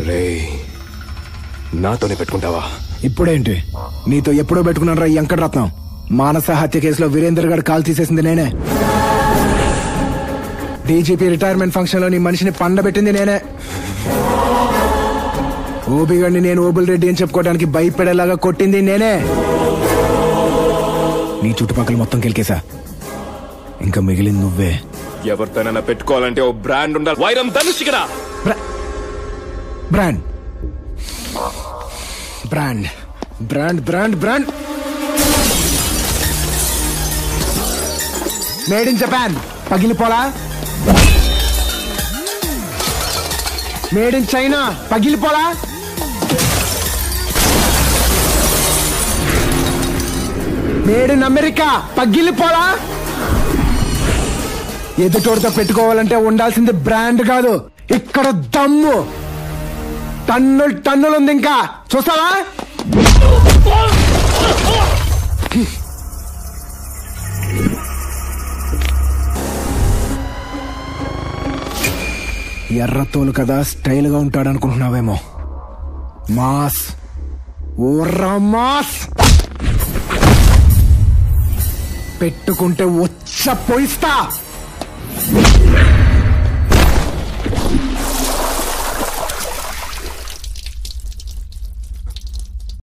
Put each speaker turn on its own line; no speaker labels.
రే నాతోనే పెట్టుకుంటావా?
ఇప్పుడేంటి, నీతో ఎప్పుడో పెట్టుకున్నాను రా వెంకటరత్నం. మానస హత్య కేసులో వీరేందర్ గారు కాల్ తీసేసింది నేనే. డీజీపీ రిటైర్మెంట్ ఫంక్షన్ లో నీ మనిషిని పండబెట్టింది నేనే. ఓబీ గడిని నేను ఓబుల్ రెడ్డి అని చెప్పుకోవడానికి భయపడేలాగా కొట్టింది నేనే. నీ చుట్టుపక్కల మొత్తం కెలికేసా, ఇంకా మిగిలింది నువ్వే.
ఎవరితోనైనా పెట్టుకోవాలంటే ఓ బ్రాండ్ ఉండాలి. వైరం ధనుష్ ఇక్కడ.
Brand brand brand brand brand made in Japan పగిలిపోలా, మేడ్ ఇన్ చైనా పగిలిపోలా, మేడ్ ఇన్ అమెరికా పగిలిపోలా. ఎదుటోడితో పెట్టుకోవాలంటే ఉండాల్సింది బ్రాండ్ కాదు, ఇక్కడ దమ్ము. టన్నులు టన్నులు ఉంది, ఇంకా చూస్తావా? ఎర్రతోలు కదా స్టైల్ గా ఉంటాడు అనుకుంటున్నావేమో. మాస్, ఓర్రా మాస్. పెట్టుకుంటే వచ్చ పోయిస్తా.